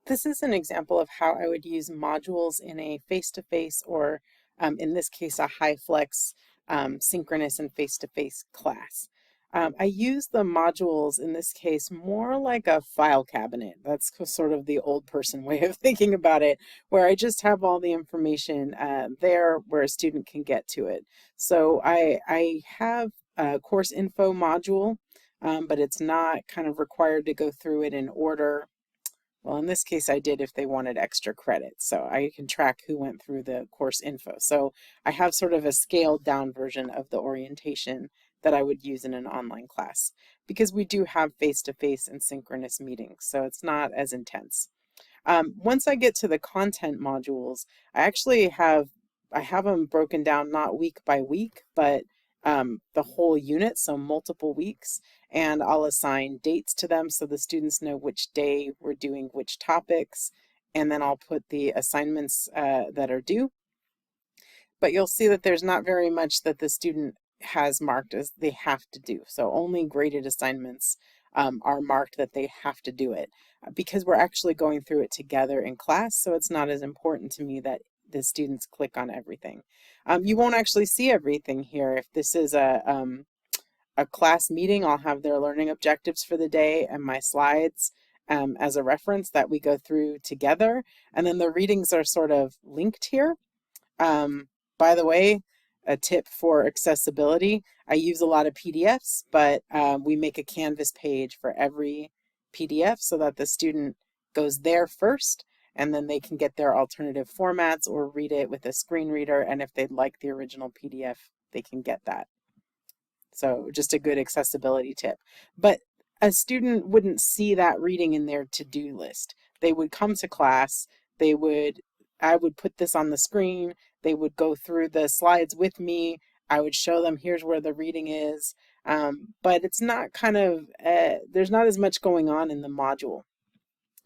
This is an example of how I would use modules in a face-to-face or in this case, a high flex synchronous and face-to-face class. I use the modules in this case more like a file cabinet. That's sort of the old person way of thinking about it, where I just have all the information there where a student can get to it. So I have a course info module, but it's not kind of required to go through it in order. Well, in this case, I did if they wanted extra credit. So I can track who went through the course info. So I have sort of a scaled down version of the orientation that I would use in an online class because we do have face-to-face and synchronous meetings. So it's not as intense. Once I get to the content modules, I have them broken down not week by week, but the whole unit, so multiple weeks, and I'll assign dates to them so the students know which day we're doing which topics, and then I'll put the assignments that are due. But you'll see that there's not very much that the student has marked as they have to do. So only graded assignments are marked that they have to do it because we're actually going through it together in class. So it's not as important to me that the students click on everything. You won't actually see everything here. If this is a class meeting, I'll have their learning objectives for the day and my slides as a reference that we go through together. And then the readings are sort of linked here. By the way, a tip for accessibility, I use a lot of PDFs, but we make a Canvas page for every PDF so that the student goes there first, and then they can get their alternative formats or read it with a screen reader, and if they'd like the original PDF, they can get that. So just a good accessibility tip. But a student wouldn't see that reading in their to-do list. They would come to class, I would put this on the screen, they would go through the slides with me, I would show them here's where the reading is, but it's not there's not as much going on in the module.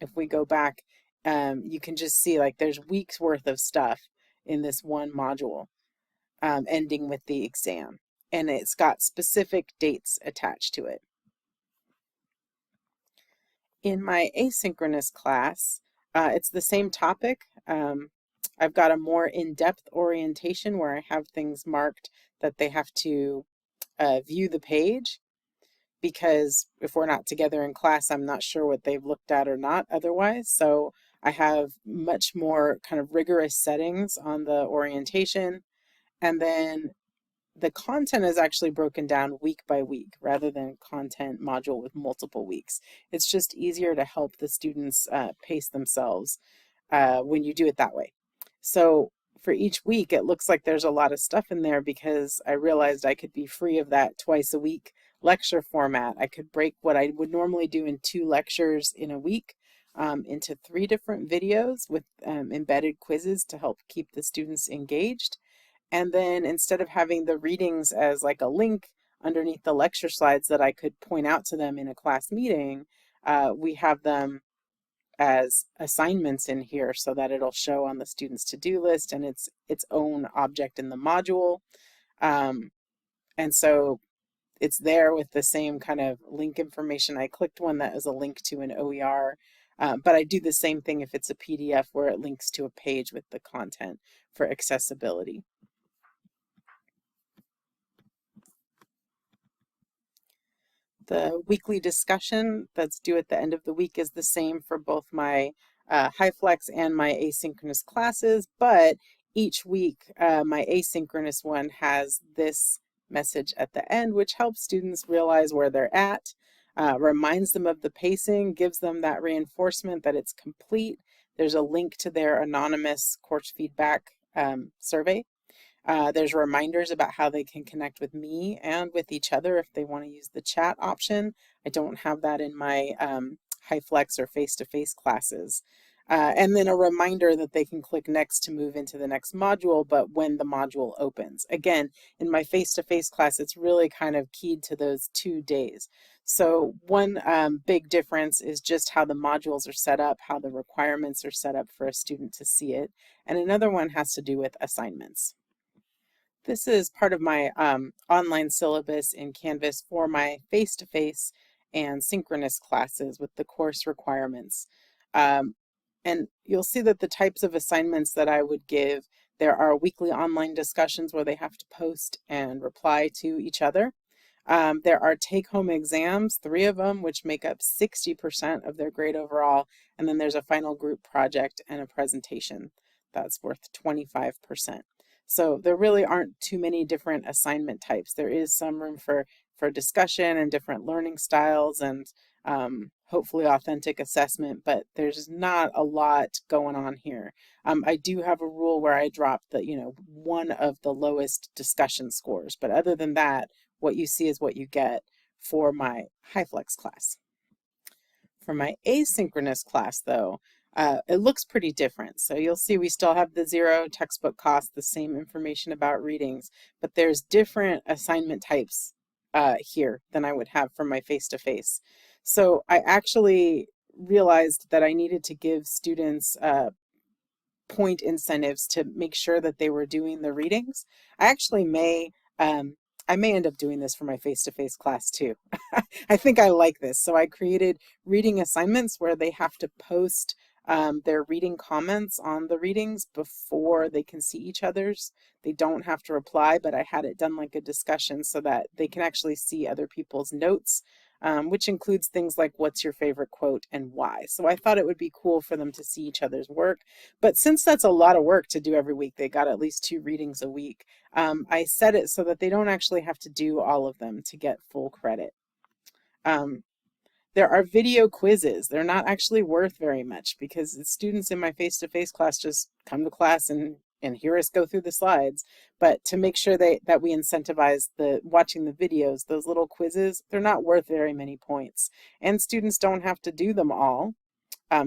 If we go back, you can just see like there's weeks worth of stuff in this one module, ending with the exam, and it's got specific dates attached to it. In my asynchronous class, it's the same topic. I've got a more in-depth orientation where I have things marked that they have to view the page, because if we're not together in class, I'm not sure what they've looked at or not otherwise. So I have much more kind of rigorous settings on the orientation. And then the content is actually broken down week by week rather than content module with multiple weeks. It's just easier to help the students pace themselves when you do it that way. So for each week, it looks like there's a lot of stuff in there because I realized I could be free of that twice a week lecture format. I could break what I would normally do in 2 lectures in a week into 3 different videos with embedded quizzes to help keep the students engaged. And then instead of having the readings as like a link underneath the lecture slides that I could point out to them in a class meeting, we have them as assignments in here so that it'll show on the student's to-do list and it's its own object in the module. And so it's there with the same kind of link information. I clicked one that is a link to an OER, but I do the same thing if it's a PDF where it links to a page with the content for accessibility. The weekly discussion that's due at the end of the week is the same for both my HighFlex and my asynchronous classes, but each week my asynchronous one has this message at the end, which helps students realize where they're at, reminds them of the pacing, gives them that reinforcement that it's complete. There's a link to their anonymous course feedback survey. There's reminders about how they can connect with me and with each other if they want to use the chat option. I don't have that in my HighFlex or face-to-face classes. And then a reminder that they can click next to move into the next module, but when the module opens. Again, in my face-to-face class, it's really kind of keyed to those 2 days. So one big difference is just how the modules are set up, how the requirements are set up for a student to see it. And another one has to do with assignments. This is part of my online syllabus in Canvas for my face-to-face and synchronous classes with the course requirements. And you'll see that the types of assignments that I would give, there are weekly online discussions where they have to post and reply to each other. There are take-home exams, 3 of them, which make up 60% of their grade overall. And then there's a final group project and a presentation that's worth 25%. So there really aren't too many different assignment types. There is some room for discussion and different learning styles and hopefully authentic assessment, but there's not a lot going on here. I do have a rule where I drop the, one of the lowest discussion scores, but other than that, what you see is what you get for my high flex class. For my asynchronous class, though, it looks pretty different. So you'll see we still have the 0 textbook cost, the same information about readings, but there's different assignment types here than I would have for my face-to-face. So I actually realized that I needed to give students point incentives to make sure that they were doing the readings. I actually I may end up doing this for my face-to-face class too. I think I like this. So I created reading assignments where they have to post their reading comments on the readings before they can see each other's. They don't have to reply, but I had it done like a discussion so that they can actually see other people's notes, which includes things like what's your favorite quote and why. So I thought it would be cool for them to see each other's work. But since that's a lot of work to do every week, they got at least 2 readings a week. I set it so that they don't actually have to do all of them to get full credit. There are video quizzes. They're not actually worth very much because the students in my face-to-face class just come to class and hear us go through the slides. But to make sure that we incentivize watching the videos, those little quizzes, they're not worth very many points. And students don't have to do them all.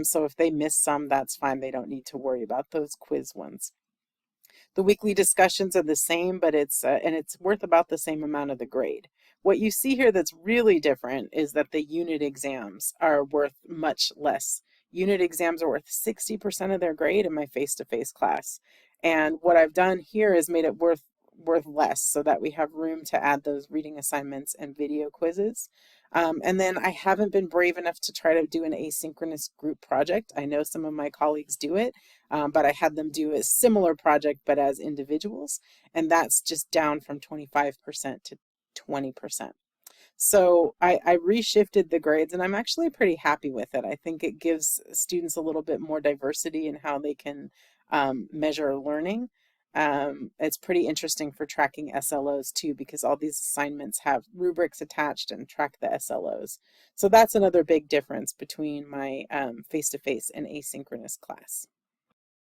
So if they miss some, that's fine. They don't need to worry about those quiz ones. The weekly discussions are the same, but it's worth about the same amount of the grade. What you see here that's really different is that the unit exams are worth much less. Unit exams are worth 60% of their grade in my face-to-face class. And what I've done here is made it worth less so that we have room to add those reading assignments and video quizzes. And then I haven't been brave enough to try to do an asynchronous group project. I know some of my colleagues do it, but I had them do a similar project but as individuals, and that's just down from 25% to 20%. So I reshifted the grades and I'm actually pretty happy with it. I think it gives students a little bit more diversity in how they can measure learning. It's pretty interesting for tracking SLOs too, because all these assignments have rubrics attached and track the SLOs. So that's another big difference between my face-to-face and asynchronous class.